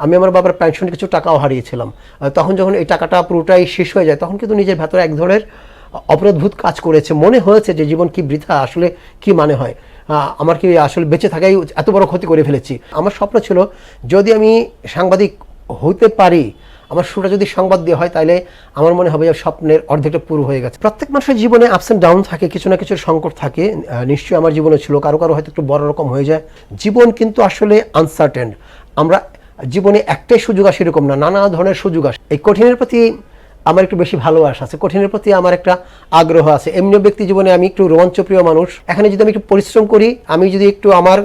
আমি আমার বাবার পেনশনের কিছু টাকাও হারিয়েছিলাম। তখন যখন এই টাকাটা পুরোটাই শেষ হয়ে যায় তখন কিন্তু নিজের ভেতরে এক ধরনের অপরাধবোধ কাজ করেছে, মনে হয়েছে যে জীবন কি বৃথা, আসলে কি মানে হয়, আমার কি আসলে বেঁচে থাকাই এত বড় ক্ষতি করে ফেলেছি। আমার স্বপ্ন ছিল যদি আমি সাংবাদিক হতে পারি, আমার শুরুটা যদি সংবাদ দিয়ে হয় তাহলে আমার মনে হবে যে স্বপ্নের অর্ধেকটা পুরো হয়ে গেছে। প্রত্যেক মানুষের জীবনে আপস অ্যান্ড ডাউন থাকে, কিছু না কিছু সংকট থাকে, নিশ্চয়ই আমার জীবনে ছিল, কারো কারো হয়তো একটু বড় রকম হয়ে যায়। জীবন কিন্তু আসলে আনসার্টেন, আমরা জীবনে একটাই সুযোগ আসে এরকম না, নানা ধরনের সুযোগ আসে। এই কঠিনের প্রতি আমার একটু বেশি ভালোবাসা আছে, কঠিনের প্রতি আমার একটা আগ্রহ আছে। এমনি ব্যক্তি জীবনে আমি একটু রোমাঞ্চপ্রিয় মানুষ, এখানে যদি আমি একটু পরিশ্রম করি, আমি যদি একটু আমার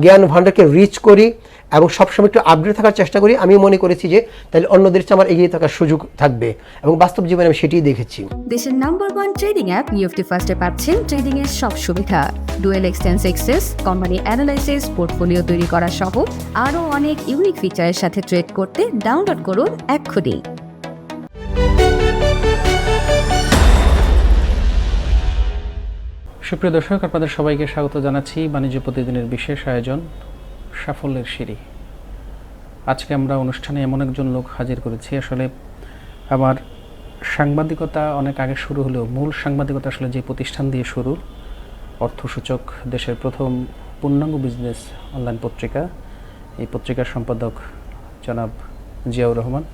জ্ঞান ভাণ্ডারকে রিচ করি এবং সবসময় একটু আপডেট থাকার চেষ্টা করি, আমি মনে করেছি যে তাহলে অন্যদের চেয়ে আমার এগিয়ে থাকার সুযোগ থাকবে, এবং বাস্তব জীবনে আমি সেটাই দেখেছি। দেশের নাম্বার 1 ট্রেডিং অ্যাপ নিফটি ফার্স্টে পাচ্ছেন ট্রেডিং এর সব সুবিধা, dual exchange access, company analysis, portfolio তৈরি করা সহ আরও অনেক ইউনিক ফিচারের সাথে ট্রেড করতে ডাউনলোড করুন এক্ষুনি। সুপ্রিয় দর্শক, আপনাদের সবাইকে স্বাগত জানাচ্ছি বাণিজ্য প্রতিদিনের বিশেষ আয়োজন সাফল্যের সিঁড়ি। আজকে আমরা অনুষ্ঠানে এমন একজন লোক হাজির করেছি, আসলে আমার সাংবাদিকতা অনেক আগে শুরু হলেও মূল সাংবাদিকতা আসলে যে প্রতিষ্ঠান দিয়ে শুরু, অর্থসূচক, দেশের প্রথম পূর্ণাঙ্গ বিজনেস অনলাইন পত্রিকা, এই পত্রিকার সম্পাদক জনাব জিয়াউর রহমান।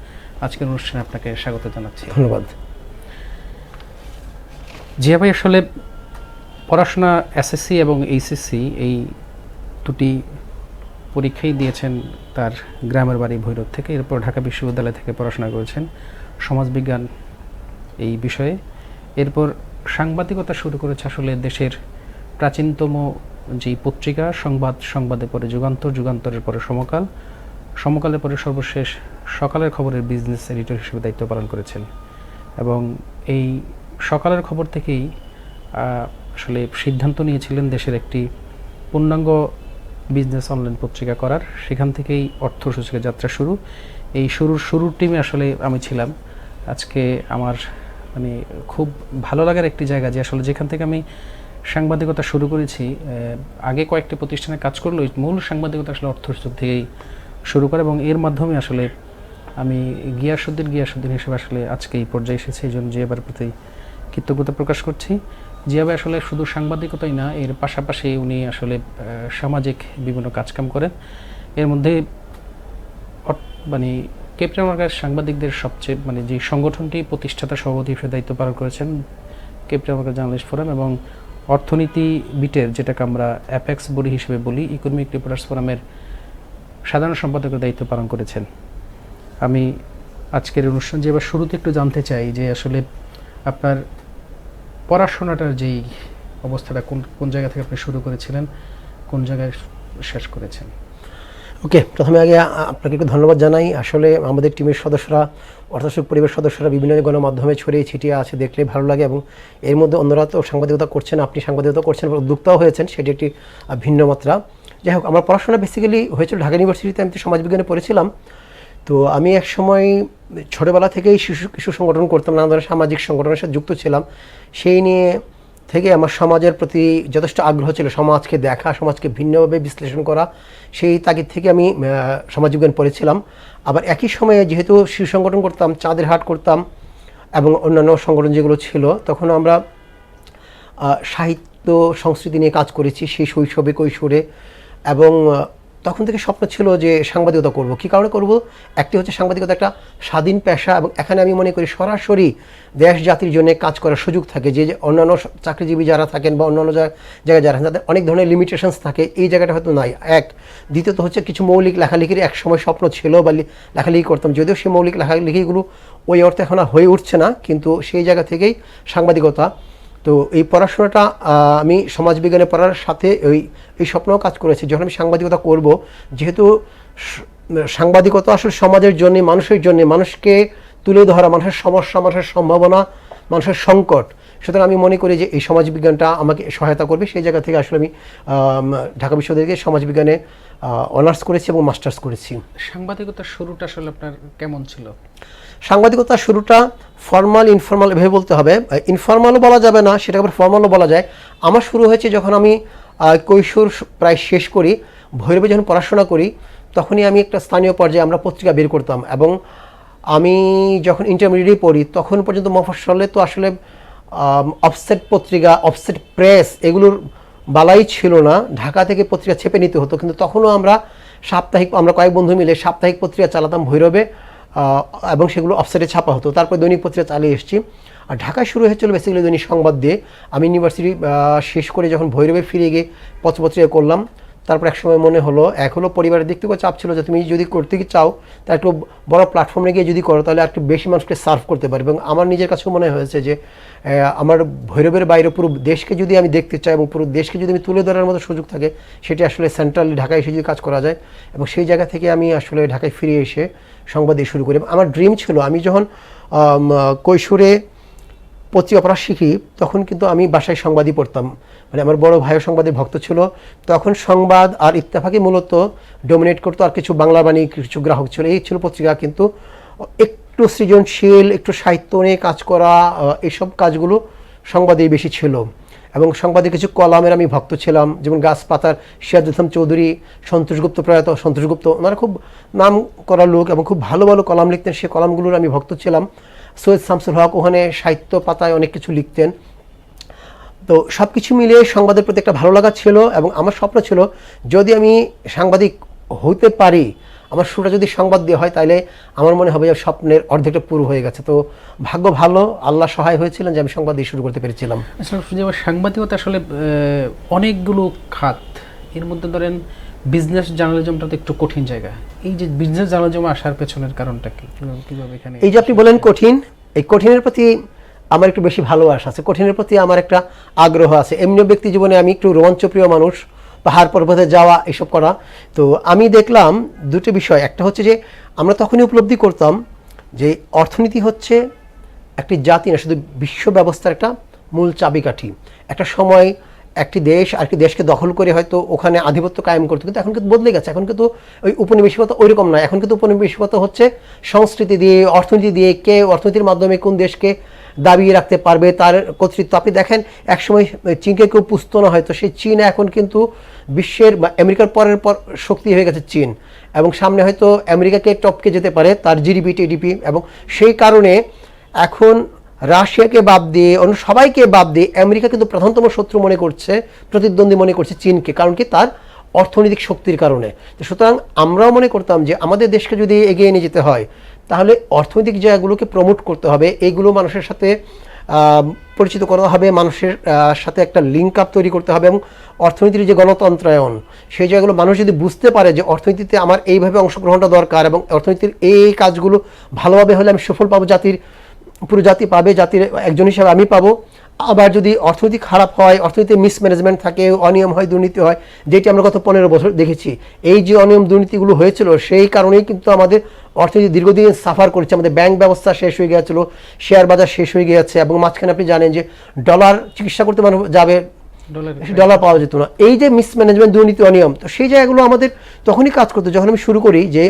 আজকের অনুষ্ঠানে আপনাকে স্বাগত জানাচ্ছি। ধন্যবাদ। জিয়া ভাই, আসলে পড়াশোনা এসএসসি এবং এইচএসসি এই দুটি পরীক্ষাই দিয়েছেন তার গ্রামের বাড়ি ভৈরব থেকে। এরপর ঢাকা বিশ্ববিদ্যালয় থেকে পড়াশোনা করেছেন সমাজবিজ্ঞান এই বিষয়ে। এরপর সাংবাদিকতা শুরু করেছে আসলে দেশের প্রাচীনতম যেই পত্রিকা সংবাদ, সংবাদের পরে যুগান্তর, যুগান্তরের পরে সমকাল, সমকালের পরে সর্বশেষ সকালের খবরের বিজনেস এডিটর হিসেবে দায়িত্ব পালন করেছেন। এবং এই সকালের খবর থেকেই আসলে সিদ্ধান্ত নিয়েছিলেন দেশের একটি পূর্ণাঙ্গ বিজনেস অনলাইন পত্রিকা করার। সেখান থেকেই অর্থসূচকের যাত্রা শুরু। এই শুরুর টিমে আসলে আমি ছিলাম। আজকে আমার মানে খুব ভালো লাগার একটি জায়গা যে আসলে যেখান থেকে আমি সাংবাদিকতা শুরু করেছি, আগে কয়েকটি প্রতিষ্ঠানে কাজ করলেও মূল সাংবাদিকতা আসলে অর্থসূচক থেকেই শুরু করে, এবং এর মাধ্যমে আসলে আমি গিয়াসউদ্দিন হিসেবে আসলে আজকে এই পর্যায়ে এসেছি। এই জন্য জিয়াবার প্রতি কৃতজ্ঞতা প্রকাশ করছি। জিয়াবে আসলে শুধু সাংবাদিকতাই না, এর পাশাপাশি উনি আসলে সামাজিক বিভিন্ন কাজকাম করেন। এর মধ্যে মানে ক্যাপিটাল মার্কেট সাংবাদিকদের সবচেয়ে মানে যে সংগঠনটি প্রতিষ্ঠাতা সভাপতি হিসেবে দায়িত্ব পালন করেছেন ক্যাপিটাল মার্কেট জার্নালিস্ট ফোরাম, এবং অর্থনীতি বিটের, যেটাকে আমরা অ্যাপেক্স বডি হিসেবে বলি, ইকোনমিক রিপোর্টার্স ফোরামের সাধারণ সম্পাদকের দায়িত্ব পালন করেছেন। আমি আজকের অনুষ্ঠান যে এবার শুরুতে একটু জানতে চাই যে আসলে আপনার পড়াশোনাটার যেই অবস্থাটা কোন জায়গা থেকে আপনি শুরু করেছিলেন, কোন জায়গায় শেষ করেছেন? ওকে, প্রথমে আগে আপনাকে একটু ধন্যবাদ জানাই। আসলে আমাদের টিমের সদস্যরা, অর্থসূচক পরিবার সদস্যরা বিভিন্ন গণমাধ্যমে ছড়িয়ে ছিটিয়ে আছে, দেখলে ভালো লাগে। এবং এর মধ্যে অন্যরা তো সাংবাদিকতা করছেন, আপনি সাংবাদিকতা করছেন, উদ্যোক্তাও হয়েছেন, সেটি একটি ভিন্ন মাত্রা। যাই হোক, আমার পড়াশোনা বেসিক্যালি হয়েছিল ঢাকা ইউনিভার্সিটিতে। আমি তো সমাজবিজ্ঞানে পড়েছিলাম। তো আমি এক সময় ছোটোবেলা থেকেই শিশু সংগঠন করতাম, নানা ধরনের সামাজিক সংগঠনের সাথে যুক্ত ছিলাম। সেই নিয়ে থেকে আমার সমাজের প্রতি যথেষ্ট আগ্রহ ছিল, সমাজকে দেখা, সমাজকে ভিন্নভাবে বিশ্লেষণ করা। সেই তাগিদ থেকে আমি সমাজবিজ্ঞান পড়েছিলাম। আবার একই সময়ে যেহেতু শিশু সংগঠন করতাম, চাঁদের হাট করতাম এবং অন্যান্য সংগঠন যেগুলো ছিল, তখন আমরা সাহিত্য সংস্কৃতি নিয়ে কাজ করেছি সেই শৈশবে, কৈশোরে। এবং তখন থেকে স্বপ্ন ছিল যে সাংবাদিকতা করব। কী কারণে করব? একটি হচ্ছে সাংবাদিকতা একটা স্বাধীন পেশা, এবং এখানে আমি মনে করি সরাসরি দেশ জাতির জন্য কাজ করার সুযোগ থাকে। যে অন্যান্য চাকরিজীবী যারা থাকেন বা অন্যান্য জায়গায় যারা তাদের অনেক ধরনের লিমিটেশনস থাকে, এই জায়গাটা হয়তো নাই। এক, দ্বিতীয়ত হচ্ছে কিছু মৌলিক লেখালেখির এক সময় স্বপ্ন ছিল বা লেখালেখি করতাম, যদিও সেই মৌলিক লেখালেখিগুলো ওই অর্থে এখন হয়ে উঠছে না, কিন্তু সেই জায়গা থেকেই সাংবাদিকতা। তো এই পড়াশোনাটা আমি সমাজবিজ্ঞানে পড়ার সাথে এই স্বপ্নও কাজ করেছি যখন আমি সাংবাদিকতা করব। যেহেতু সাংবাদিকতা আসলে সমাজের জন্য, মানুষের জন্য, মানুষকে তুলে ধরা, মানুষের সমস্যা, মানুষের সম্ভাবনা, মানুষের সংকট, সুতরাং আমি মনে করি যে এই সমাজবিজ্ঞানটা আমাকে সহায়তা করবে। সেই জায়গা থেকে আসলে আমি ঢাকা বিশ্ববিদ্যালয়ে সমাজবিজ্ঞানে অনার্স করেছি এবং মাস্টার্স করেছি। সাংবাদিকতার শুরুটা আসলে আপনার কেমন ছিল? সাংবাদিকতার শুরুটা ফর্মাল ইনফর্মাল এভাবে বলতে হবে। ইনফর্মালও বলা যাবে না, সেটাকে আবার ফর্মালও বলা যায়। আমার শুরু হয়েছে যখন আমি কৈশোর প্রায় শেষ করি, ভৈরবে যখন পড়াশোনা করি, তখনই আমি একটা স্থানীয় পর্যায়ে আমরা পত্রিকা বের করতাম। এবং আমি যখন ইন্টারমিডিয়েটে পড়ি তখন পর্যন্ত মফস্বলে তো আসলে অফসেট পত্রিকা, অফসেট প্রেস এগুলোর বালাই ছিল না, ঢাকা থেকে পত্রিকা ছেপে নিতে হতো। কিন্তু তখনও আমরা আমরা কয়েক বন্ধু মিলে সাপ্তাহিক পত্রিকা চালাতাম ভৈরবে, এবং সেগুলো অফসেটে ছাপা হতো। তারপর দৈনিক পত্রিকা চালিয়ে এসেছি। আর ঢাকায় শুরু হয়েছিল বেসিক্যালি দৈনিক সংবাদ দিয়ে। আমি ইউনিভার্সিটি শেষ করে যখন ভৈরবে ফিরে গিয়ে পত্রপত্রিকা করলাম, তারপর একসময় মনে হলো, এক হলো পরিবারের দিক থেকেও চাপ ছিল যে তুমি যদি করতে চাও তা একটু বড় প্ল্যাটফর্মে গিয়ে যদি করো তাহলে একটু বেশি মানুষকে সার্ভ করতে পারবে। এবং আমার নিজের কাছেও মনে হয়েছে যে আমার ভৈরবের বাইরে পুরো দেশকে যদি আমি দেখতে চাই এবং পুরো দেশকে যদি আমি তুলে ধরার মতো সুযোগ থাকে, সেটি আসলে সেন্ট্রালি ঢাকায় এসে যদি কাজ করা যায়। এবং সেই জায়গা থেকে আমি আসলে ঢাকায় ফিরে এসে সংবাদ দিয়ে শুরু করি। আমার ড্রিম ছিল, আমি যখন কৈশোরে পত্রিকা পড়া শিখি তখন কিন্তু আমি বাসায় সংবাদই পড়তাম। মানে আমার বড় ভাইও সংবাদের ভক্ত ছিল। তখন সংবাদ আর ইত্তেফাকই মূলত ডোমিনেট করতো, আর কিছু বাংলা বাণী কিছু গ্রাহক ছিল, এই ছিল পত্রিকা। কিন্তু একটু সৃজনশীল, একটু সাহিত্য নিয়ে কাজ করা, এইসব কাজগুলো সংবাদেই বেশি ছিল। এবং সংবাদের কিছু কলামের আমি ভক্ত ছিলাম, যেমন গাছপাতার সিরাজুল ইসলাম চৌধুরী, সন্তোষ গুপ্ত, প্রয়াত সন্তোষ গুপ্ত, ওনারা খুব নাম করা লোক এবং খুব ভালো ভালো কলাম লিখতেন। সেই কলামগুলোর আমি ভক্ত ছিলাম। সৈয়দ শামসুল হক ওখানে সাহিত্য পাতায় অনেক কিছু লিখতেন। তো সব কিছু মিলিয়ে সংবাদের প্রতি একটা ভালো লাগা ছিল। এবং আমার স্বপ্ন ছিল যদি আমি সাংবাদিক হতে পারি, আমার শুরুটা যদি সংবাদ দিয়ে হয়, তাহলে আমার মনে হবে যে স্বপ্নের অর্ধেকটা পুরো হয়ে গেছে। তো ভাগ্য ভালো, আল্লাহ সহায় হয়েছিলেন যে আমি সংবাদ দিয়ে শুরু করতে পেরেছিলাম। আসলে সাংবাদিকতা আসলে অনেকগুলো খাত, এর মধ্যে ধরেন বিজনেস জার্নালিজমটা তো একটু কঠিন জায়গা। এই যে বিজনেস জার্নালিজম আসার পেছনের কারণটা কি, কিভাবে এখানে এই যে আপনি বলেন কঠিন, এই কঠিনের প্রতি আমার একটু বেশি ভালোবাসা আছে, কঠিনের প্রতি আমার একটা আগ্রহ আছে। এমনি ব্যক্তি জীবনে আমি একটু রোমাঞ্চপ্রিয় মানুষ, পাহাড় পর্বতে যাওয়া এসব করা। তো আমি দেখলাম দুটো বিষয়, একটা হচ্ছে যে আমরা তখনই উপলব্ধি করতাম যে অর্থনীতি হচ্ছে একটি জাতি না, শুধু বিশ্ব ব্যবস্থার একটা মূল চাবিকাঠি। একটা সময় একটি দেশ আরেকটি দেশকে দখল করে হয়তো ওখানে আধিপত্য কায়েম করতো, কিন্তু এখন কিন্তু বদলে গেছে। এখন কিন্তু ওই উপনিবেশিকতা ওইরকম নয়, এখন কিন্তু উপনিবেশিকতা হচ্ছে সংস্কৃতি দিয়ে, অর্থনীতি দিয়ে, কে অর্থনীতির মাধ্যমে কোন দেশকে দাবিয়ে রাখতে পারবে তার কর্তৃত্ব। আপনি দেখেন একসময় চীনকে কেউ পুষতো না হয়তো, সেই চীন এখন কিন্তু বিশ্বের বা আমেরিকার পরের পর শক্তি হয়ে গেছে চীন, এবং সামনে হয়তো আমেরিকাকে টপকে যেতে পারে তার জিডিপি টিডিপি। এবং সেই কারণে এখন রাশিয়াকে বাদ দিয়ে অন্য সবাইকে বাদ দিয়ে আমেরিকা কিন্তু প্রধানতম শত্রু মনে করছে, প্রতিদ্বন্দ্বী মনে করছে চীনকে। কারণ কি, তার অর্থনৈতিক শক্তির কারণে। তো সুতরাং আমরাও মনে করতাম যে আমাদের দেশকে যদি এগিয়ে নিয়ে যেতে হয় তাহলে অর্থনৈতিক জায়গাগুলোকে প্রমোট করতে হবে, এইগুলো মানুষের সাথে পরিচিত করা হবে, মানুষের সাথে একটা লিঙ্ক আপ তৈরি করতে হবে। এবং অর্থনীতির যে গণতন্ত্রায়ন, সেই জায়গাগুলো মানুষ যদি বুঝতে পারে যে অর্থনীতিতে আমার এইভাবে অংশগ্রহণটা দরকার এবং অর্থনীতির এই কাজগুলো ভালোভাবে হলে আমি সফল পাবো, পুরো জাতি পাবে, জাতির একজন হিসাবে আমি পাবো। আবার যদি অর্থনীতি খারাপ হয়, অর্থনীতিতে মিসম্যানেজমেন্ট থাকে, অনিয়ম হয়, দুর্নীতি হয়, যেটি আমরা গত 15 বছর দেখেছি। এই যে অনিয়ম দুর্নীতিগুলো হয়েছিল সেই কারণেই কিন্তু আমাদের অর্থনীতি দীর্ঘদিন সাফার করেছে। আমাদের ব্যাংক ব্যবস্থা শেষ হয়ে গিয়েছিল, শেয়ার বাজার শেষ হয়ে গিয়েছে, এবং মাঝখানে আপনি জানেন যে ডলার চিকিৎসা করতে মানুষ যাবে, ডলার পাওয়া যেত না। এই যে মিসম্যানেজমেন্ট, দুর্নীতি, অনিয়ম, তো সেই জায়গাগুলো আমাদের তখনই কাজ করতো যখন আমি শুরু করি যে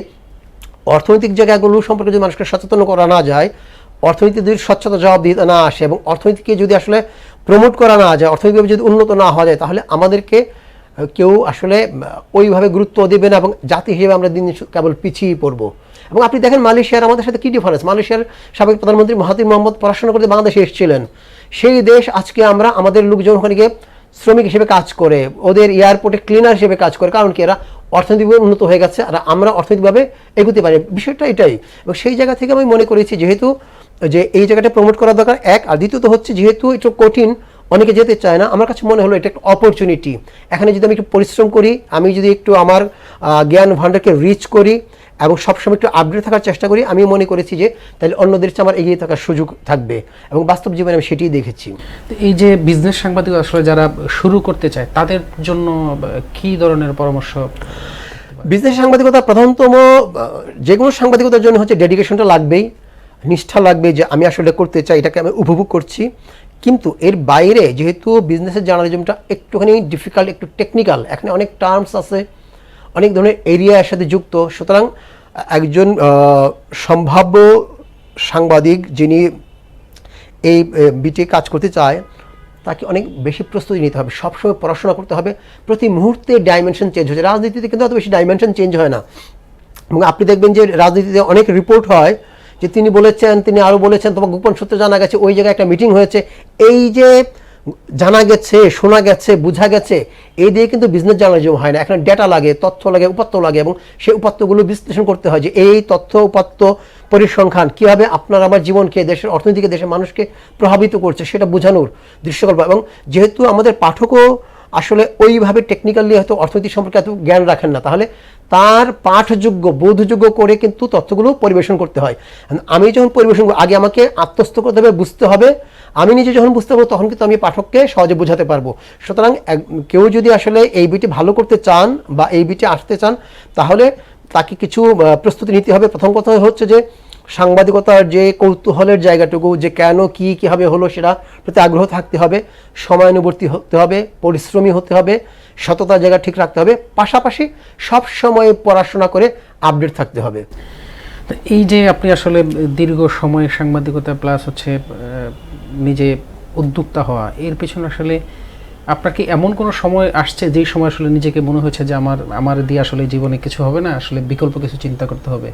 অর্থনৈতিক জায়গাগুলো সম্পর্কে যদি মানুষকে সচেতন করা না যায়, অর্থনীতি যদি স্বচ্ছতা জবাব দিতে না আসে এবং অর্থনীতিকে যদি আসলে প্রমোট করা না যায়, অর্থনৈতিকভাবে যদি উন্নত না হওয়া যায়, তাহলে আমাদেরকে কেউ আসলে ওইভাবে গুরুত্ব দেবে না এবং জাতি হিসেবে আমরা দিন কেবল পিছিয়ে পড়বো। এবং আপনি দেখেন মালয়েশিয়ার আমাদের সাথে কী ডিফারেন্স। মালয়েশিয়ার সাবেক প্রধানমন্ত্রী মাহাথির মোহাম্মদ পড়াশোনা করতে বাংলাদেশে এসেছিলেন। সেই দেশ আজকে আমাদের লোকজন ওখানে গিয়ে শ্রমিক হিসেবে কাজ করে, ওদের এয়ারপোর্টে ক্লিনার হিসেবে কাজ করে, কারণ কি এরা অর্থনৈতিকভাবে উন্নত হয়ে গেছে আর আমরা অর্থনৈতিকভাবে এগোতে পারি। বিষয়টা এটাই। এবং সেই জায়গা থেকে আমি মনে করেছি যেহেতু যে এই জায়গাটা প্রমোট করা দরকার, এক। আর দ্বিতীয়ত হচ্ছে যেহেতু একটু কঠিন, অনেকে যেতে চায় না, আমার কাছে মনে হলো এটা একটা অপরচুনিটি। এখানে যদি আমি একটু পরিশ্রম করি, আমি যদি একটু আমার জ্ঞান ভাণ্ডারকে রিচ করি এবং সবসময় একটু আপডেট থাকার চেষ্টা করি, আমি মনে করেছি যে তাহলে অন্যদের চেয়ে আমার এগিয়ে থাকার সুযোগ থাকবে। এবং বাস্তব জীবনে আমি সেটাই দেখেছি। এই যে বিজনেস সাংবাদিক আসলে যারা শুরু করতে চায় তাদের জন্য কি ধরনের পরামর্শ? বিজনেস সাংবাদিকতা প্রধানতম যে কোনো সাংবাদিকতার জন্য হচ্ছে ডেডিকেশনটা লাগবেই, নিষ্ঠা লাগবে যে আমি আসলে করতে চাই, এটাকে আমি উপভোগ করছি। কিন্তু এর বাইরে যেহেতু বিজনেসের জার্নালিজমটা একটুখানি ডিফিকাল্ট, একটু টেকনিক্যাল, এখানে অনেক টার্মস আছে, অনেক ধরনের এরিয়ার সাথে যুক্ত। সুতরাং একজন সম্ভাব্য সাংবাদিক যিনি এই বিটে কাজ করতে চায়, তাকে অনেক বেশি প্রস্তুতি নিতে হবে, সবসময় পড়াশোনা করতে হবে, প্রতি মুহূর্তে ডাইমেনশন চেঞ্জ হচ্ছে। রাজনীতিতে কিন্তু অত বেশি ডাইমেনশন চেঞ্জ হয় না, এবং আপনি দেখবেন যে রাজনীতিতে অনেক রিপোর্ট হয় যে তিনি বলেছেন, তিনি আরও বলেছেন, তোমার গোপন সূত্রে জানা গেছে, ওই জায়গায় একটা মিটিং হয়েছে। এই যে জানা গেছে, শোনা গেছে, বোঝা গেছে, এই দিয়ে কিন্তু বিজনেস জার্নালিজম হয় না। এখানে ডেটা লাগে, তথ্য লাগে, উপাত্ত লাগে, এবং সেই উপাত্তগুলো বিশ্লেষণ করতে হয় যে এই তথ্য উপাত্ত পরিসংখ্যান কীভাবে আপনার আমার জীবনকে, দেশের অর্থনীতিকে, দেশের মানুষকে প্রভাবিত করছে সেটা বোঝানোর দৃশ্যকল্প। এবং যেহেতু আমাদের পাঠকও আসলে ওইভাবে টেকনিক্যালি হয়তো অর্থনীতি সম্পর্কে এত জ্ঞান রাখেন না, তাহলে তার পাঠযোগ্য, বোধযোগ্য করে কিন্তু তথ্যগুলো পরিবেশন করতে হয়। আমি যখন পরিবেশন করব, আগে আমাকে আত্মস্থ করতে হবে, বুঝতে হবে। আমি নিজে যখন বুঝতে পারবো তখন কিন্তু আমি পাঠককে সহজে বোঝাতে পারবো। সুতরাং কেউ যদি আসলে এই বইটি ভালো করতে চান বা এই বইটি আসতে চান, তাহলে তাকে কিছু প্রস্তুতি নিতে হবে। প্রথম কথা হচ্ছে যে সাংবাদিকতার যে কৌতূহলের জায়গাটুকু, যে কেন কীভাবে হলো সেটা প্রতি আগ্রহ থাকতে হবে, সময়ানুবর্তী হতে হবে, পরিশ্রমী হতে হবে, সততার জায়গা ঠিক রাখতে হবে, পাশাপাশি সব সময় পড়াশোনা করে আপডেট থাকতে হবে। এই যে আপনি আসলে দীর্ঘ সময় সাংবাদিকতা প্লাস হচ্ছে নিজে উদ্যোক্তা হওয়া, এর পেছনে আসলে আপনার কি এমন কোনো সময় আসছে যেই সময় আসলে নিজেকে মনে হয়েছে যে আমার দিয়ে আসলে জীবনে কিছু হবে না, আসলে বিকল্প কিছু চিন্তা করতে হবে?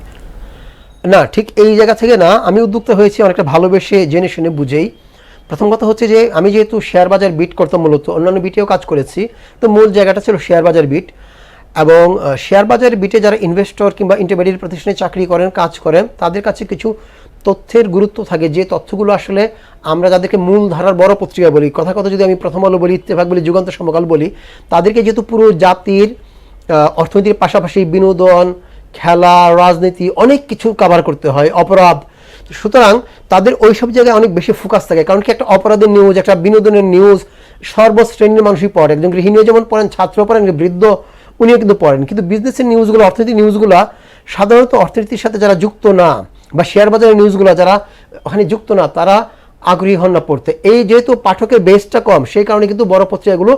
না, ঠিক এই জায়গা থেকে না। আমি উদ্যোক্তা হয়েছি অনেকটা ভালোবেসে, জেনে শুনে, বুঝেই। প্রথম কথা হচ্ছে যে আমি যেহেতু শেয়ার বাজার বিট করতাম, মূলত অন্যান্য বিটেও কাজ করেছি, তো মূল জায়গাটা ছিল শেয়ার বাজার বিট। এবং শেয়ার বাজার বিটে যারা ইনভেস্টর কিংবা ইন্টারমিডিয়েট প্রতিষ্ঠানে চাকরি করেন, কাজ করেন, তাদের কাছে কিছু তথ্যের গুরুত্ব থাকে, যে তথ্যগুলো আসলে আমরা যাদেরকে মূল ধারার বড় পত্রিকা বলি, কথা যদি আমি প্রথম আলো বলি, ইত্তেফাক বলি, যুগান্তর সমকাল বলি, তাদেরকে যেহেতু পুরো জাতির অর্থনীতির পাশাপাশি বিনোদন, খেলা, রাজনীতি, অনেক কিছু কভার করতে হয়, অপরাধ, সুতরাং তাদের ওই সব জায়গায় অনেক বেশি ফোকাস থাকে। কারণ কি, একটা অপরাধের নিউজ, একটা বিনোদনের নিউজ সর্বশ্রেণীর মানুষই পড়ে। একজন গৃহিণীও যেমন পড়েন, ছাত্র পড়েন, বৃদ্ধ উনিও কিন্তু পড়েন। কিন্তু বিজনেসের নিউজগুলো, অর্থনীতির নিউজগুলো সাধারণত অর্থনীতির সাথে যারা যুক্ত না, বা শেয়ার বাজারের নিউজগুলো যারা ওখানে যুক্ত না, তারা আগ্রহী হন না পড়তে। এই যেহেতু পাঠকের বেসটা কম, সেই কারণে কিন্তু বড় পত্রিকাগুলো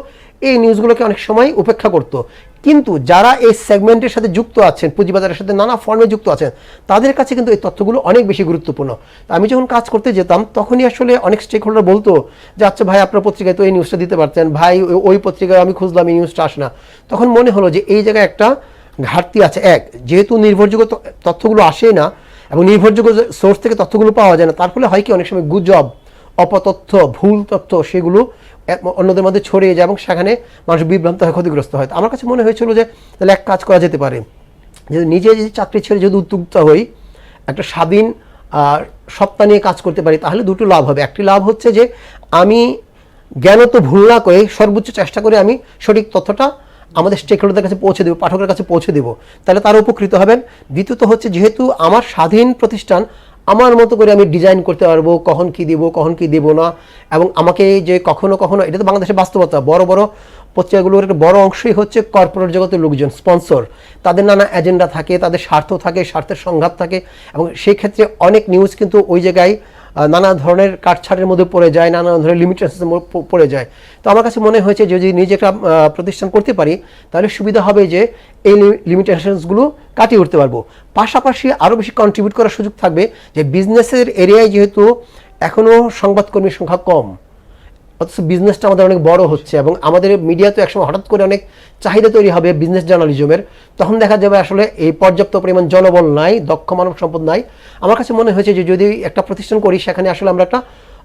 এই নিউজগুলোকে অনেক সময় উপেক্ষা করতো। কিন্তু যারা এই সেগমেন্টের সাথে যুক্ত আছেন, পুঁজিবাজারের সাথে নানা ফর্মে যুক্ত আছেন, তাদের কাছে কিন্তু এই তথ্যগুলো অনেক বেশি গুরুত্বপূর্ণ। আমি যখন কাজ করতে যেতাম, তখনই আসলে অনেক স্টেক হোল্ডার বলতো যে আচ্ছা ভাই, আপনার পত্রিকায় তো এই নিউজটা দিতে পারতেন, ভাই ওই পত্রিকায় আমি খুঁজলাম, এই নিউজটা আসে না। তখন মনে হলো যে এই জায়গায় একটা ঘাটতি আছে। এক, যেহেতু নির্ভরযোগ্য তথ্যগুলো আসে না এবং নির্ভরযোগ্য সোর্স থেকে তথ্যগুলো পাওয়া যায় না, তার ফলে হয় কি, অনেক সময় গুজব, অপতথ্য, ভুল তথ্য সেগুলো অন্যদের মধ্যে ছড়িয়ে যায় এবং সেখানে মানুষ বিভ্রান্ত হয়, ক্ষতিগ্রস্ত হয়। আমার কাছে মনে হয়েছিল যে তাহলে এক কাজ করা যেতে পারে, যে নিজে যদি চাকরি ছেড়ে যদি উদ্যোক্তা হই, একটা স্বাধীন সত্তা নিয়ে কাজ করতে পারি, তাহলে দুটো লাভ হবে। একটি লাভ হচ্ছে যে আমি জ্ঞানত ভুল না করে সর্বোচ্চ চেষ্টা করে আমি সঠিক তথ্যটা আমাদের স্টেক হোল্ডারদের কাছে পৌঁছে দেবো, পাঠকের কাছে পৌঁছে দেবো, তাহলে তারা উপকৃত হবেন। দ্বিতীয়ত হচ্ছে, যেহেতু আমার স্বাধীন প্রতিষ্ঠান, আমার মতো করে আমি ডিজাইন করতে পারবো কখন কি দেবো, কখন কি দেবো না। এবং আমাকে যে কখনো কখনো, এটা তো বাংলাদেশের বাস্তবতা, বড় বড় পত্রিকাগুলোর একটা বড় অংশই হচ্ছে কর্পোরেট জগতের লোকজন, স্পন্সর। তাদের নানা এজেন্ডা থাকে, তাদের স্বার্থ থাকে, স্বার্থের সংঘাত থাকে, এবং সেই ক্ষেত্রে অনেক নিউজ কিন্তু ওই জায়গায় নানা ধরনের কাটছাটের মধ্যে পড়ে যায়, নানা ধরনের লিমিটেশনের মধ্যে পড়ে যায়। তো আমার কাছে মনে হয়েছে যদি নিজে একটা প্রতিষ্ঠান করতে পারি, তাহলে সুবিধা হবে যে এই লিমিটেশনসগুলো কাটিয়ে উঠতে পারবো। পাশাপাশি আরও বেশি কন্ট্রিবিউট করার সুযোগ থাকবে, যে বিজনেসের এরিয়ায় যেহেতু এখনও সংবাদকর্মীর সংখ্যা কম, অথচ বিজনেসটা আমাদের অনেক বড় হচ্ছে, এবং আমাদের মিডিয়া তো একসময় হঠাৎ করে অনেক চাহিদা তৈরি হবে বিজনেস জার্নালিজমের, তখন দেখা যাবে আসলে এই পর্যাপ্ত পরিমাণ জনবল নাই, দক্ষ মানব সম্পদ নাই। আমার কাছে মনে হয়েছে যে যদি একটা প্রতিষ্ঠান করি, সেখানে আসলে আমরা একটা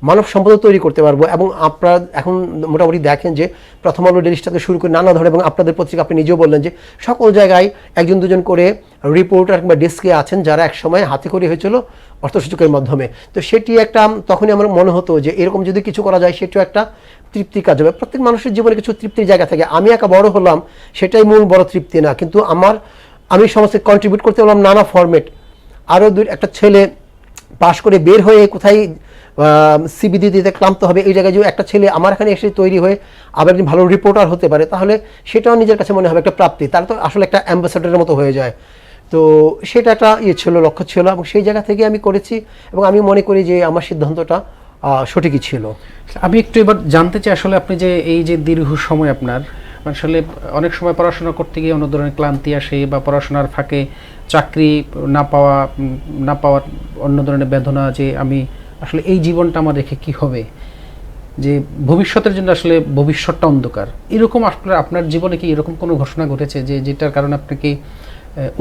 মানব সম্পদ তৈরি করতে পারবো। এবং আপনারা এখন মোটামুটি দেখেন যে প্রথম আলো, ডেইলি স্টার থেকে শুরু করে নানা ধরনের, এবং আপনাদের পত্রিকা আপনি নিজেও বললেন যে সকল জায়গায় একজন দুজন করে রিপোর্টার কিংবা ডেস্কে আছেন, যারা একসময় হাতে খড়ি হয়েছিল অর্থসূচকের মাধ্যমে। তো সেটি একটা, তখনই আমার মনে হতো যে এরকম যদি কিছু করা যায়, সেটিও একটা তৃপ্তির কাজ হবে। প্রত্যেক মানুষের জীবনে কিছু তৃপ্তির জায়গা থাকে। আমি একা বড় হলাম, সেটাই মূল বড় তৃপ্তি না, কিন্তু আমি সমস্ত কন্ট্রিবিউট করতে পারলাম নানা ফরম্যাট। আরও একটা ছেলে পাশ করে বের হয়ে কোথায় সিবি দিতে ক্লান্ত হবে, এই জায়গায় যে একটা ছেলে আমার এখানে এসে তৈরি হয়ে আবার একজন ভালো রিপোর্টার হতে পারে, তাহলে সেটাও নিজের কাছে মনে হবে একটা প্রাপ্তি। তার তো আসলে একটা অ্যাম্বাসাডারের মতো হয়ে যায়। তো সেটা একটা ছিল, লক্ষ্য ছিল, এবং সেই জায়গা থেকে আমি করেছি, এবং আমি মনে করি যে আমার সিদ্ধান্তটা সঠিকই ছিল। আমি একটু এবার জানতে চাই, আসলে আপনি যে এই যে দীর্ঘ সময় আপনার, আসলে অনেক সময় পড়াশোনা করতে গিয়ে অন্য ধরনের ক্লান্তি আসে, বা পড়াশোনার ফাঁকে চাকরি না পাওয়ার অন্য ধরনের বেদনা, যে আমি আসলে এই জীবনটা আমার রেখে কি হবে, যে ভবিষ্যতের জন্য আসলে ভবিষ্যৎটা অন্ধকার, এরকম আসলে আপনার জীবনে কি এরকম কোনো ঘটনা ঘটেছে যে যেটার কারণে আপনাকে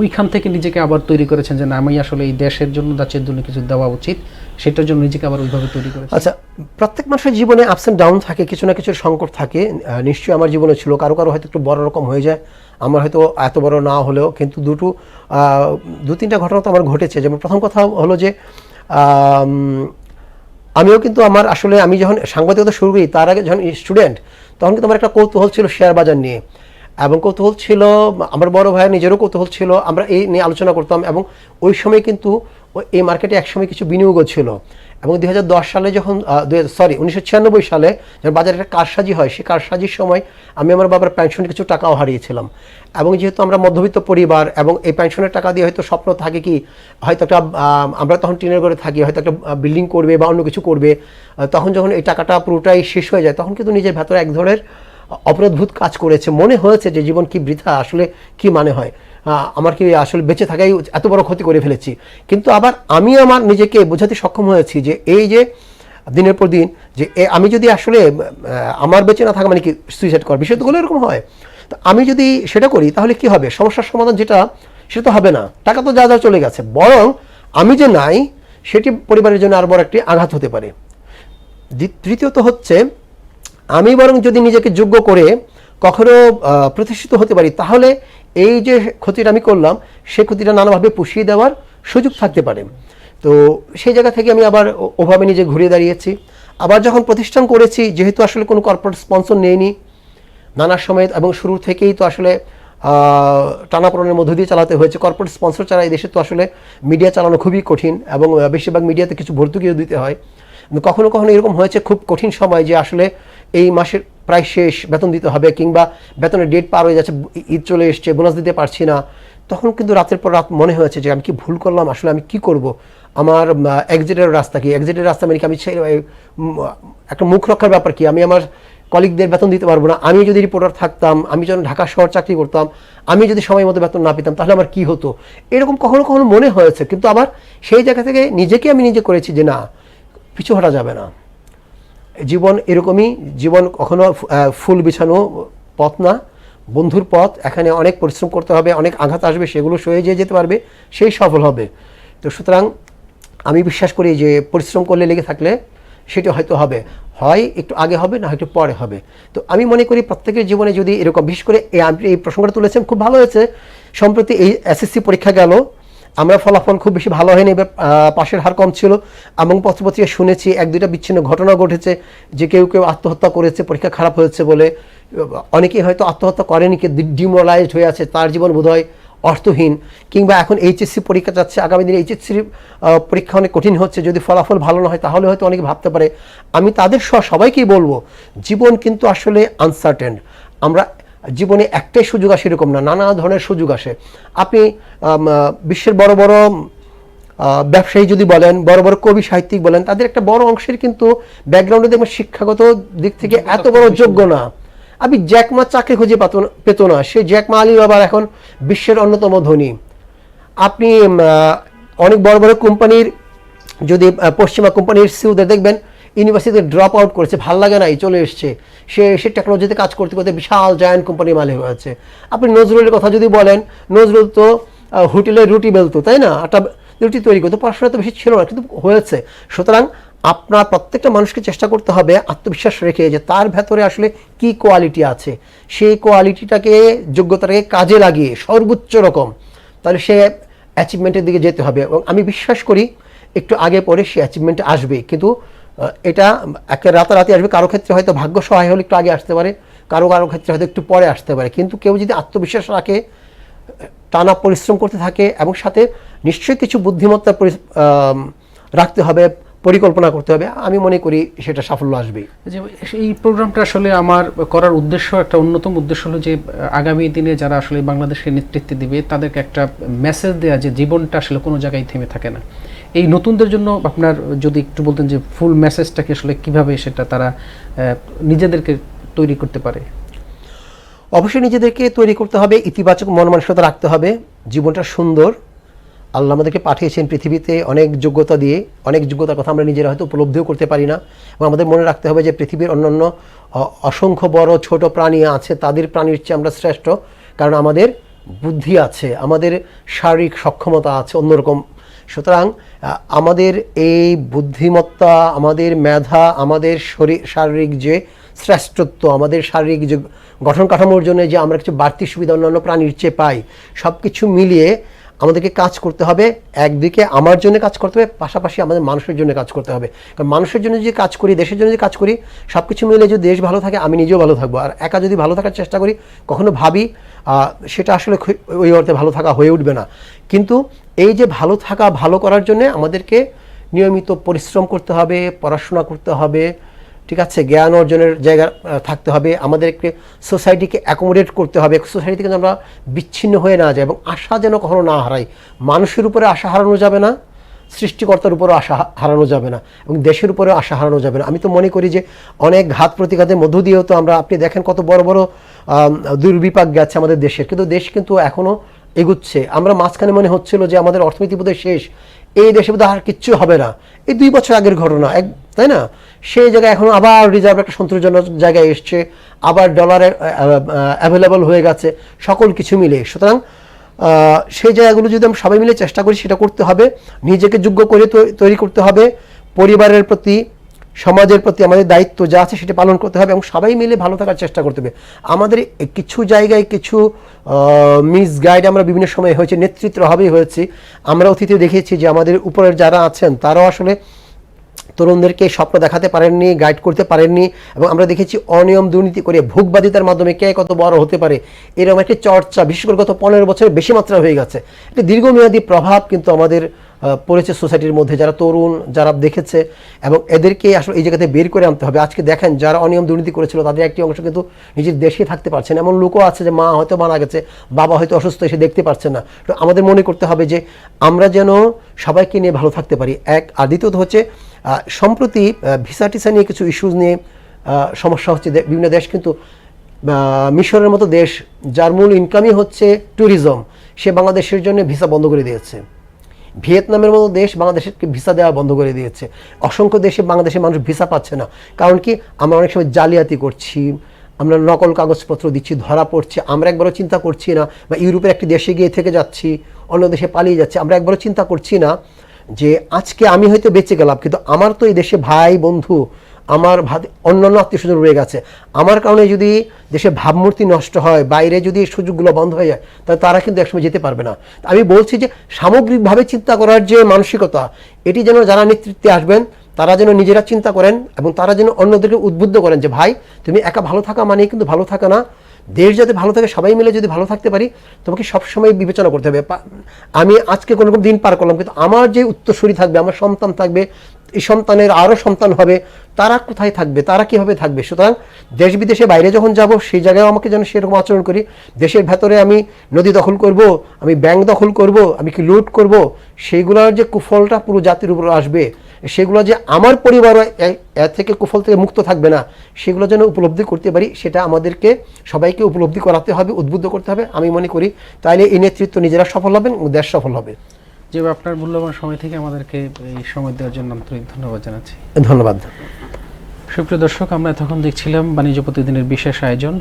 ওইখান থেকে নিজেকে আবার তৈরি করেছেন যে না আমি আসলে এই দেশের জন্য জাতির জন্য কিছু দেওয়া উচিত, সেটার জন্য নিজেকে আবার ওইভাবে তৈরি করেছেন? আচ্ছা, প্রত্যেক মানুষের জীবনে আপস অ্যান্ড ডাউন থাকে, কিছু না কিছু সংকট থাকে। নিশ্চয়ই আমার জীবনে ছিল, কারো কারো হয়তো একটু বড় রকম হয়ে যায়, আমার হয়তো এত বড় না হলেও কিন্তু দু তিনটা ঘটনা তো আমার ঘটেছে। যেমন প্রথম কথা হলো যে আমিও কিন্তু আমি যখন সাংবাদিকতা শুরু করি তার আগে যখন স্টুডেন্ট, তখন কিন্তু আমার একটা কৌতূহল ছিল শেয়ার বাজার নিয়ে, এবং কৌতূহল ছিল আমার বড় ভাইয়ের নিজেরও কৌতূহল ছিল, আমরা এই নিয়ে আলোচনা করতাম। এবং ওই সময় কিন্তু এই মার্কেটে একসময় কিছু বিনিয়োগও ছিল। এবং 2010 সালে যখন 1996 সালে যখন বাজারে একটা কারসাজি হয়, সেই কারসাজির সময় আমি আমার বাবার পেনশনের কিছু টাকাও হারিয়েছিলাম। এবং যেহেতু আমরা মধ্যবিত্ত পরিবার, এবং এই পেনশনের টাকা দিয়ে হয়তো স্বপ্ন থাকে কি হয়তো একটা আমরা তখন টিনের ঘরে থাকি, হয়তো একটা বিল্ডিং করবে বা অন্য কিছু করবে। তখন যখন এই টাকাটা পুরোটাই শেষ হয়ে যায়, তখন কিন্তু নিজের ভেতরে এক ধরনের অপরাধবোধ কাজ করেছে, মনে হয়েছে যে জীবন কি বৃথা, আসলে কি মানে হয়, আমার কি আসলে বেঁচে থাকাই এত বড় ক্ষতি করে ফেলেছি। কিন্তু আবার আমি আমার নিজেকে বোঝাতে সক্ষম হয়েছি যে এই যে দিনের পর দিন যে আমি যদি আসলে আমার বেঁচে না থাকা মানে কি সুইসাইড কর, বিষয়গুলো এরকম হয়। তো আমি যদি সেটা করি তাহলে কি হবে, সমস্যার সমাধান সেটা তো হবে না, টাকা তো যা যা চলে গেছে, বরং আমি যে নাই সেটি পরিবারের জন্য আরো বড় একটি আঘাত হতে পারে। তৃতীয়ত হচ্ছে আমি বরং যদি নিজেকে যোগ্য করে কখনো প্রতিষ্ঠিত হতে পারি, তাহলে এই যে ক্ষতিটা আমি করলাম সেই ক্ষতিটা নানাভাবে পুষিয়ে দেওয়ার সুযোগ থাকতে পারে। তো সেই জায়গা থেকে আমি আবার ওভাবে নিজে ঘুরে দাঁড়িয়েছি। আবার যখন প্রতিষ্ঠান করেছি, যেহেতু আসলে কোনো কর্পোরেট স্পন্সর নেইনি নানা সময়, এবং শুরু থেকেই তো আসলে টানাপোড়েনের মধ্য দিয়ে চালাতে হয়েছে। কর্পোরেট স্পন্সর ছাড়া এই দেশে তো আসলে মিডিয়া চালানো খুবই কঠিন, এবং বেশিরভাগ মিডিয়াতে কিছু ভর্তুকিও দিতে হয়। কখনো কখনো এরকম হয়েছে খুব কঠিন সময় যে আসলে এই মাসের প্রায় শেষ, বেতন দিতে হবে, কিংবা বেতনের ডেট পার হয়ে যাচ্ছে, ঈদ চলে এসছে, বোনাস দিতে পারছি না। তখন কিন্তু রাতের পর রাত মনে হয়েছে যে আমি কি ভুল করলাম, আসলে আমি কি করব, আমার এক্সিটের রাস্তা কি, এক্সিটের রাস্তা মানে কি আমি একটা মুখ রক্ষার ব্যাপার কি, আমি আমার কলিগদের বেতন দিতে পারবো না, আমি যদি রিপোর্টার থাকতাম, আমি যখন ঢাকা শহর চাকরি করতাম, আমি যদি সময় মতো বেতন না পেতাম তাহলে আমার কি হতো, এরকম কখনো কখনো মনে হয়েছে। কিন্তু আবার সেই জায়গা থেকে নিজেকে আমি নিজে করেছি যে না, পিছু হটা যাবে না, জীবন এরকমই, জীবন কখনো ফুল বিছানো পথ না, বন্ধুর পথ। এখানে অনেক পরিশ্রম করতে হবে, অনেক আঘাত আসবে, সেগুলো সয়ে যেতে পারবে, সেই সফল হবে। তো সুতরাং আমি বিশ্বাস করি যে পরিশ্রম করলে, লেগে থাকলে সেটা হয়তো হবে, হয় একটু আগে হবে, না একটু পরে হবে। তো আমি মনে করি প্রত্যেকের জীবনে যদি এরকম, বিশেষ করে আপনি এই প্রসঙ্গটা তুলেছেন, খুব ভালো হয়েছে। সম্প্রতি এই এসএসসি পরীক্ষা গেল, আমরা ফলাফল খুব বেশি ভালো হয়নি, পাশের হার কম ছিল, এবং পত্রপত্রিকায় শুনেছি এক দুইটা বিচ্ছিন্ন ঘটনা ঘটেছে যে কেউ কেউ আত্মহত্যা করেছে পরীক্ষা খারাপ হয়েছে বলে। অনেকেই হয়তো আত্মহত্যা করেনি, কে ডিমোরালাইজড হয়ে আছে, তার জীবন বোধহয় অর্থহীন। কিংবা এখন এইচএসসি পরীক্ষা যাচ্ছে, আগামী দিনে এইচএসসির পরীক্ষা অনেক কঠিন হচ্ছে, যদি ফলাফল ভালো না হয় তাহলে হয়তো অনেকে ভাবতে পারে। আমি তাদের সবাইকেই বলবো, জীবন কিন্তু আসলে আনসার্টেন। আমরা জীবনে একটাই সুযোগ আসে এরকম না, নানা ধরনের সুযোগ আসে। আপনি বিশ্বের বড় বড় ব্যবসায়ী যদি বলেন, বড় বড় কবি সাহিত্যিক বলেন, তাদের একটা বড় অংশের কিন্তু ব্যাকগ্রাউন্ডে দেখবেন শিক্ষাগত দিক থেকে এত বড় যোগ্য না। আপনি জ্যাকমা চাকরি খুঁজে পেত না, সে জ্যাকমা আলিবাবার এখন বিশ্বের অন্যতম ধনী। আপনি অনেক বড় বড় কোম্পানির, যদি পশ্চিমা কোম্পানির সিওদের দেখবেন ইউনিভার্সিটিতে ড্রপ আউট করেছে, ভাল লাগে নাই, চলে এসছে, সে টেকনোলজিতে কাজ করতে করতে বিশাল জায়ান্ট কোম্পানির মালিক হয়েছে। আপনি নজরুলের কথা যদি বলেন, নজরুল তো হোটেলে রুটি বেলতো, তাই না, একটা রুটি তৈরি করতো, পড়াশোনা তো বেশি ছিল না, কিন্তু হয়েছে। সুতরাং আপনার প্রত্যেকটা মানুষকে চেষ্টা করতে হবে আত্মবিশ্বাস রেখে যে তার ভেতরে আসলে কি কোয়ালিটি আছে, সেই কোয়ালিটিটাকে, যোগ্যতাটাকে কাজে লাগিয়ে সর্বোচ্চ রকম, তাহলে সে অ্যাচিভমেন্টের দিকে যেতে হবে। এবং আমি বিশ্বাস করি একটু আগে পরে সে অ্যাচিভমেন্টে আসবে, কিন্তু এটা একটা রাতারাতি আসবে। কারো ক্ষেত্রে হয়তো ভাগ্য সহায় হলে একটু আগে আসতে পারে, কারো ক্ষেত্রে হয়তো একটু পরে আসতে পারে। কিন্তু কেউ যদি আত্মবিশ্বাস রাখে, টানা পরিশ্রম করতে থাকে, এবং সাথে নিশ্চয়ই কিছু বুদ্ধিমত্তা রাখতে হবে, পরিকল্পনা করতে হবে, আমি মনে করি সেটা সাফল্য আসবেই। যে এই প্রোগ্রামটা আসলে আমার করার উদ্দেশ্য, একটা অন্যতম উদ্দেশ্য হলো যে আগামী দিনে যারা আসলে বাংলাদেশকে নেতৃত্ব দিবে তাদেরকে একটা মেসেজ দেওয়া যে জীবনটা আসলে কোনো জায়গায় থেমে থাকে না। এই নতুনদের জন্য আপনার যদি একটু বলতেন যে ফুল মেসেজটাকে আসলে কিভাবে সেটা তারা নিজেদেরকে তৈরি করতে পারে। অবশ্যই নিজেদেরকে তৈরি করতে হবে, ইতিবাচক মন মানসিকতা রাখতে হবে, জীবনটা সুন্দর, আল্লাহ আমাদেরকে পাঠিয়েছেন পৃথিবীতে অনেক যোগ্যতা দিয়ে, অনেক যোগ্যতার কথা আমরা নিজেরা হয়তো উপলব্ধিও করতে পারি না। এবং আমাদের মনে রাখতে হবে যে পৃথিবীর অন্যান্য অসংখ্য বড় ছোট প্রাণী আছে, তাদের প্রাণীর চেয়ে আমরা শ্রেষ্ঠ, কারণ আমাদের বুদ্ধি আছে, আমাদের শারীরিক সক্ষমতা আছে অন্যরকম। সুতরাং আমাদের এই বুদ্ধিমত্তা, আমাদের মেধা, আমাদের শারীরিক যে শ্রেষ্ঠত্ব, আমাদের শারীরিক যে গঠন কাঠামোর জন্য যে আমরা কিছু বাড়তি সুবিধা অন্যান্য প্রাণীর চেয়ে পাই, সব কিছু মিলিয়ে আমাদেরকে কাজ করতে হবে। একদিকে আমার জন্য কাজ করতে হবে, পাশাপাশি আমাদের মানুষের জন্য কাজ করতে হবে। কারণ মানুষের জন্য যে কাজ করি, দেশের জন্য যে কাজ করি, সব কিছু মিলে যদি দেশ ভালো থাকে, আমি নিজেও ভালো থাকবো। আর একা যদি ভালো থাকার চেষ্টা করি, কখনো ভাবি সেটা আসলে ওই অর্থে ভালো থাকা হয়ে উঠবে না। কিন্তু এই যে ভালো থাকা, ভালো করার জন্য আমাদেরকে নিয়মিত পরিশ্রম করতে হবে, পড়াশোনা করতে হবে, ঠিক আছে, জ্ঞান অর্জনের জায়গা থাকতে হবে, আমাদেরকে সোসাইটিকে অ্যাকোমোডেট করতে হবে, সোসাইটি থেকে আমরা বিচ্ছিন্ন হয়ে না যাই এবং আশা যেন কখনো না হারাই। মানুষের উপরে আশা হারানো যাবে না, সৃষ্টিকর্তার উপরও আশা হারানো যাবে না, এবং দেশের উপরেও আশা হারানো যাবে না। আমি তো মনে করি যে অনেক ঘাত প্রতিঘাতের মধ্য দিয়েও তো আপনি দেখেন কত বড় বড় দুর্বিপাক গেছে আমাদের দেশের, কিন্তু দেশ কিন্তু এখনও এগুচ্ছে। আমরা মাঝখানে মনে হচ্ছিল যে আমাদের অর্থনীতি বোধহয় শেষ, এই দেশে বোধহয় আর কিচ্ছু হবে না, এই 2 বছর আগের ঘটনা, তাই না? সেই জায়গায় এখন আবার রিজার্ভ একটা সন্তোষজনক জায়গায় এসছে, আবার ডলারের অ্যাভেলেবল হয়ে গেছে, সকল কিছু মিলে। সুতরাং সেই জায়গাগুলো যদি আমরা সবাই মিলে চেষ্টা করি, সেটা করতে হবে, নিজেকে যোগ্য করে তৈরি করতে হবে, পরিবারের প্রতি, সমাজের প্রতি আমাদের দায়িত্ব যা আছে সেটা পালন করতে হবে, এবং সবাই মিলে ভালো থাকার চেষ্টা করতে হবে। আমাদের কিছু জায়গায় কিছু মিসগাইড আমরা বিভিন্ন সময় হয়েছে, নেতৃত্বের অভাবেই হয়েছে। আমরা অতীতে দেখেছি যে আমাদের উপরের যারা আছেন তারাও আসলে তরুণদেরকে স্বপ্ন দেখাতে পারেননি, গাইড করতে পারেননি, এবং আমরা দেখেছি অনিয়ম দুর্নীতি করে ভোগবাদিতার মাধ্যমে কে কত বড় হতে পারে এরকম একটি চর্চা বিশেষ করে গত 15 বছরের বেশি মাত্রা হয়ে গেছে। একটি দীর্ঘমেয়াদী প্রভাব কিন্তু আমাদের পড়েছে সোসাইটির মধ্যে, যারা তরুণ, যারা দেখেছে, এবং এদেরকে আসলে এই জায়গাতে বের করে আনতে হবে। আজকে দেখেন যারা অনিয়ম দুর্নীতি করেছিল তাদের একটি অংশ কিন্তু নিজের দেশে থাকতে পারছে না, এমন লোকও আছে যে মা হয়তো মারা গেছে, বাবা হয়তো অসুস্থ, এসে দেখতে পারছে না। তো আমাদের মনে করতে হবে যে আমরা যেন সবাইকে নিয়ে ভালো থাকতে পারি, এক। আর দ্বিতীয়ত হচ্ছে সম্প্রতি ভিসা টিসা নিয়ে কিছু ইস্যুজ নিয়ে সমস্যা হচ্ছে। বিভিন্ন দেশ কিন্তু, মিশরের মতো দেশ যার মূল ইনকামই হচ্ছে ট্যুরিজম, সে বাংলাদেশের জন্য ভিসা বন্ধ করে দিয়েছে। ভিয়েতনামের মতো দেশ বাংলাদেশকে ভিসা দেওয়া বন্ধ করে দিয়েছে। অসংখ্য দেশে বাংলাদেশের মানুষ ভিসা পাচ্ছে না, কারণ কি আমরা অনেক সময় জালিয়াতি করছি, আমরা নকল কাগজপত্র দিচ্ছি, ধরা পড়ছি। আমরা একবারও চিন্তা করছি না, বা ইউরোপের একটি দেশে গিয়ে থেকে যাচ্ছি, অন্য দেশে পালিয়ে যাচ্ছি, আমরা একবারও চিন্তা করছি না যে আজকে আমি হয়তো বেঁচে গেলাম, কিন্তু আমার তো এই দেশে ভাই, বন্ধু, আমার অন্যান্য আত্মীয় স্বজন রয়ে গেছে। আমার কারণে যদি দেশের ভাবমূর্তি নষ্ট হয়, বাইরে যদি এই সুযোগগুলো বন্ধ হয়ে যায়, তাহলে তারা কিন্তু একসময় যেতে পারবে না। আমি বলছি যে সামগ্রিকভাবে চিন্তা করার যে মানসিকতা, এটি যেন যারা নেতৃত্বে আসবেন তারা যেন নিজেরা চিন্তা করেন, এবং তারা যেন অন্যদেরকে উদ্বুদ্ধ করেন যে ভাই, তুমি একা ভালো থাকা মানে কিন্তু ভালো থাকা না, দেশ যাতে ভালো থাকে, সবাই মিলে যদি ভালো থাকতে পারি, তোমাকে সবসময় বিবেচনা করতে হবে। আমি আজকে কোনো দিন পার করলাম, কিন্তু আমার যে উত্তরসূরি থাকবে, আমার সন্তান থাকবে, এই সন্তানের আরও সন্তান হবে, তারা কোথায় থাকবে, তারা কীভাবে থাকবে? সুতরাং দেশ বিদেশে বাইরে যখন যাব, সেই জায়গায় আমাকে যেন সেরকম আচরণ করি। দেশের ভেতরে আমি নদী দখল করব, আমি ব্যাংক দখল করব, আমি কি লুট করব, সেইগুলোর যে কুফলটা পুরো জাতির উপর আসবে, সেগুলো যে আমার পরিবারও এর থেকে কুফল থেকে মুক্ত থাকবে না, সেগুলো যেন উপলব্ধি করতে পারি, সেটা আমাদেরকে সবাইকে উপলব্ধি করাতে হবে, উদ্বুদ্ধ করতে হবে, আমি মনে করি। তাইলে এই নেতৃত্ব নিজেরা সফল হবে এবং দেশ সফল হবে। যে আপনার মূল্যবান সময় থেকে আমাদেরকে এই সময় দেওয়ার জন্য আন্তরিক ধন্যবাদ জানাচ্ছি। ধন্যবাদ। সুপ্রিয় দর্শক, আমরা এতক্ষণ দেখছিলাম বাণিজ্য প্রতিদিনের বিশেষ আয়োজন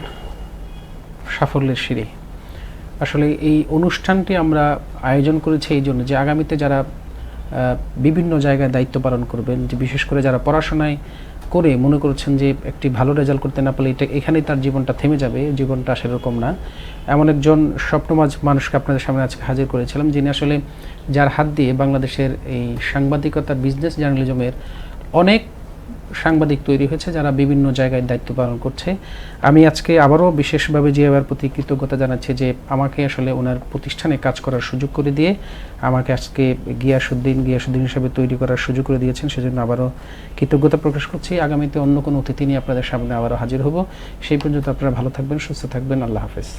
সাফল্যের সিঁড়ি। আসলে এই অনুষ্ঠানটি আমরা আয়োজন করেছি এই জন্য যে আগামীতে যারা বিভিন্ন জায়গায় দায়িত্ব পালন করবেন, যে বিশেষ করে যারা পড়াশোনায় করে মনে করছেন যে একটি ভালো রেজাল্ট করতে না পারলে এখানেই তার জীবনটা থেমে যাবে, জীবনটা সেরকম না, এমন একজন স্বপ্নবাজ মানুষকে আপনাদের সামনে আজকে হাজির করেছিলাম, যিনি আসলে যার হাত দিয়ে বাংলাদেশের এই সাংবাদিকতার, বিজনেস জার্নালিজমের অনেক সাংবাদিক তৈরি হয়েছে, যারা বিভিন্ন জায়গায় দায়িত্ব পালন করছে। আমি আজকে আবারও বিশেষভাবে জিয়াবার প্রতি কৃতজ্ঞতা জানাচ্ছি যে আমাকে আসলে ওনার প্রতিষ্ঠানে কাজ করার সুযোগ করে দিয়ে আমাকে আজকে গিয়াসউদ্দিন হিসেবে তৈরি করার সুযোগ করে দিয়েছেন, সেজন্য আবারও কৃতজ্ঞতা প্রকাশ করছি। আগামীতে অন্য কোনো অতিথি নিয়ে আপনাদের সামনে আবারও হাজির হব। সেই পর্যন্ত আপনারা ভালো থাকবেন, সুস্থ থাকবেন। আল্লাহ হাফেজ।